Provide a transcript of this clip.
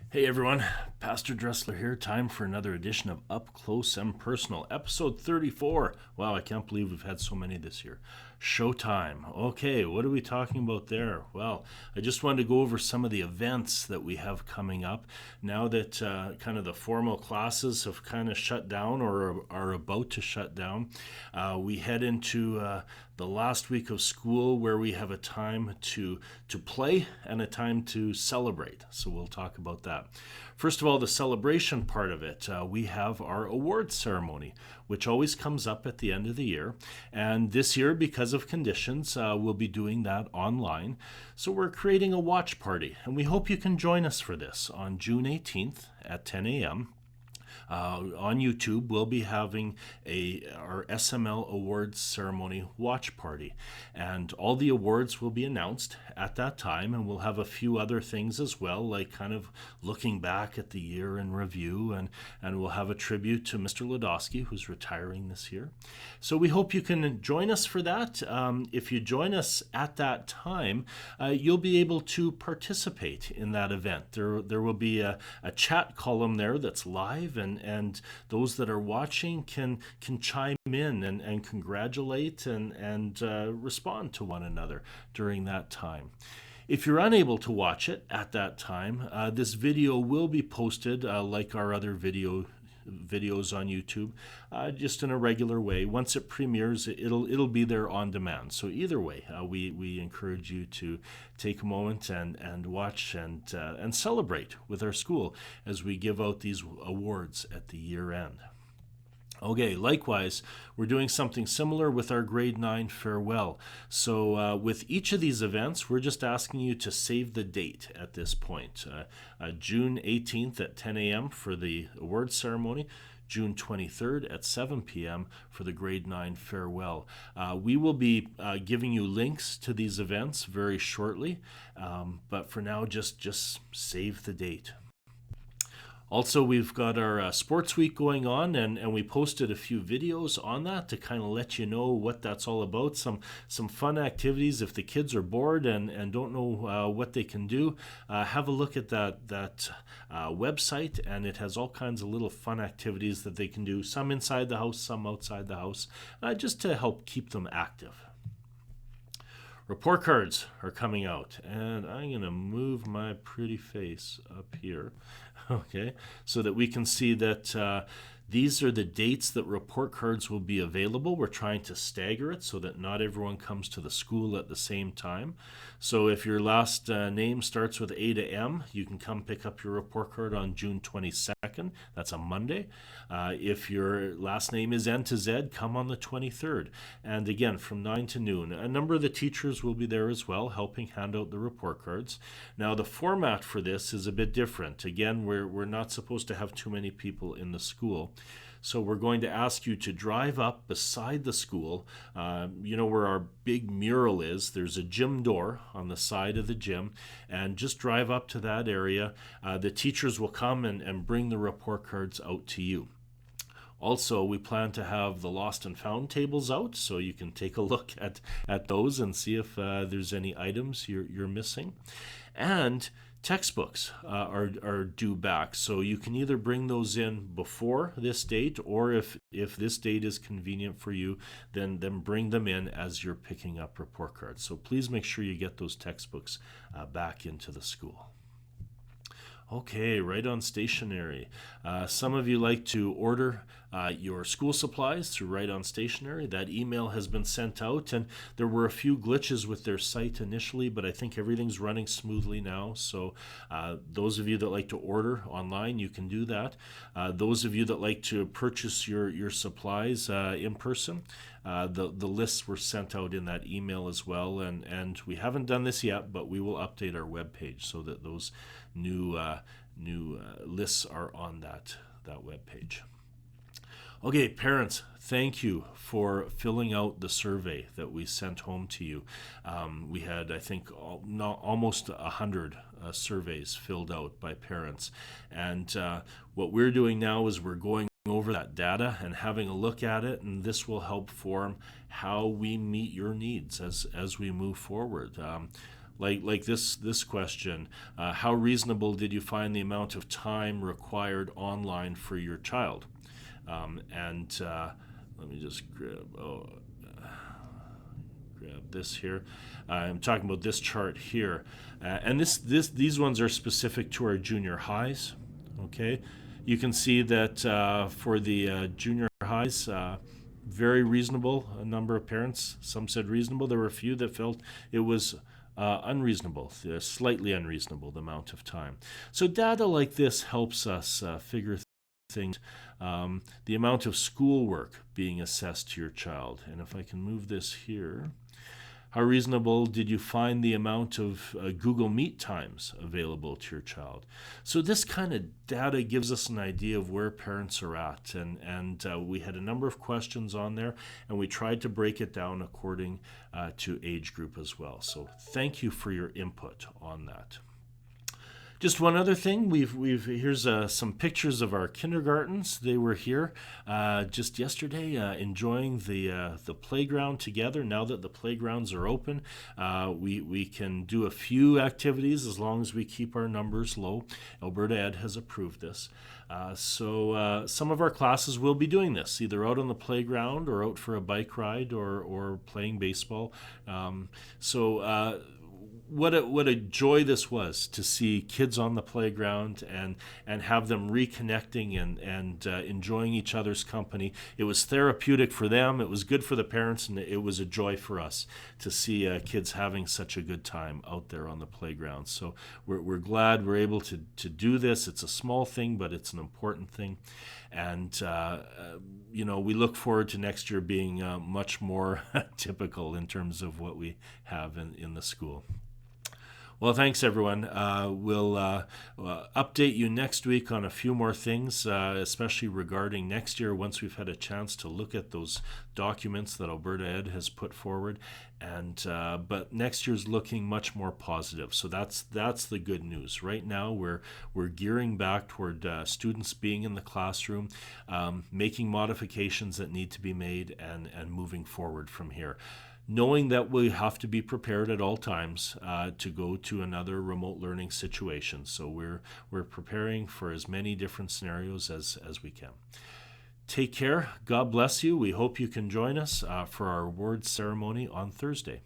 Hey everyone, Pastor Dressler here. Time for another edition of Up Close and Personal, episode 34. Wow, I can't believe we've had so many this year. Showtime. Okay, what are we talking about there? Well, I just wanted to go over some of the events that we have coming up now that kind of the formal classes have kind of shut down or are about to shut down. We head into the last week of school where we have a time to play and a time to celebrate. So we'll talk about that. First of all, the celebration part of it, we have our awards ceremony, which always comes up at the end of the year. And this year, because of conditions, we'll be doing that online. So we're creating a watch party, and we hope you can join us for this on June 18th at 10 a.m. On YouTube, we'll be having our SML Awards Ceremony watch party, and all the awards will be announced at that time, and we'll have a few other things as well, like kind of looking back at the year in review, and we'll have a tribute to Mr. Ladowski, who's retiring this year. So we hope you can join us for that. If you join us at that time, you'll be able to participate in that event. There will be a chat column there that's live, and those that are watching can chime in and congratulate and respond to one another during that time. If you're unable to watch it at that time, this video will be posted like our other videos on YouTube, just in a regular way. Once it premieres, it'll be there on demand. So either way, we encourage you to take a moment and watch and celebrate with our school as we give out these awards at the year end. Okay, likewise, we're doing something similar with our grade 9 farewell. So with each of these events, we're just asking you to save the date at this point. June 18th at 10 a.m. for the awards ceremony, June 23rd at 7 p.m. for the grade 9 farewell. We will be giving you links to these events very shortly, but for now, just save the date. Also, we've got our sports week going on, and we posted a few videos on that to kind of let you know what that's all about. Some fun activities. If the kids are bored and don't know what they can do, have a look at that website, and it has all kinds of little fun activities that they can do, some inside the house, some outside the house, just to help keep them active. Report cards are coming out, and I'm going to move my pretty face up here, okay, so that we can see that these are the dates that report cards will be available. We're trying to stagger it so that not everyone comes to the school at the same time. So if your last name starts with A to M, you can come pick up your report card on June 22nd. That's a Monday. If your last name is N to Z, come on the 23rd. And again, from 9 to noon. A number of the teachers will be there as well, helping hand out the report cards. Now, the format for this is a bit different. Again, we're not supposed to have too many people in the school. So we're going to ask you to drive up beside the school. Where our big mural is, there's a gym door on the side of the gym, and just drive up to that area. The teachers will come and bring the report cards out to you. Also, we plan to have the lost and found tables out, so you can take a look at those and see if there's any items you're missing. And textbooks are due back, so you can either bring those in before this date, or if this date is convenient for you, then bring them in as you're picking up report cards. So please make sure you get those textbooks back into the school. Okay, right on stationery. Some of you like to order your school supplies through Right On Stationery. That email has been sent out, and there were a few glitches with their site initially, but I think everything's running smoothly now. So those of you that like to order online, you can do that. Those of you that like to purchase your supplies in person, the lists were sent out in that email as well, and we haven't done this yet, but we will update our webpage so that those new lists are on that webpage. Okay, parents, thank you for filling out the survey that we sent home to you. We had, I think, almost 100 surveys filled out by parents. And what we're doing now is we're going over that data and having a look at it, and this will help form how we meet your needs as we move forward. like this question, how reasonable did you find the amount of time required online for your child? And let me just grab this here. I'm talking about this chart here, and these ones are specific to our junior highs. Okay, you can see that for the junior highs, very reasonable. A number of parents, some said reasonable. There were a few that felt it was unreasonable, slightly unreasonable, the amount of time. So data like this helps us figure things. The amount of schoolwork being assessed to your child. And if I can move this here, how reasonable did you find the amount of Google Meet times available to your child? So this kind of data gives us an idea of where parents are at. And we had a number of questions on there, and we tried to break it down according to age group as well. So thank you for your input on that. Just one other thing, here's some pictures of our kindergartens. They were here just yesterday, enjoying the playground together. Now that the playgrounds are open, we can do a few activities as long as we keep our numbers low. Alberta Ed has approved this. So some of our classes will be doing this, either out on the playground or out for a bike ride or playing baseball. What a joy this was to see kids on the playground and have them reconnecting and enjoying each other's company. It was therapeutic for them, it was good for the parents, and it was a joy for us to see kids having such a good time out there on the playground. So we're glad we're able to do this. It's a small thing, but it's an important thing. And, we look forward to next year being much more typical in terms of what we have in the school. Well, thanks, everyone. We'll update you next week on a few more things, especially regarding next year once we've had a chance to look at those documents that Alberta Ed has put forward. But next year's looking much more positive. So that's the good news. Right now, we're gearing back toward students being in the classroom, making modifications that need to be made, and moving forward from here, knowing that we have to be prepared at all times to go to another remote learning situation. So we're preparing for as many different scenarios as we can. Take care. God bless you. We hope you can join us for our awards ceremony on Thursday.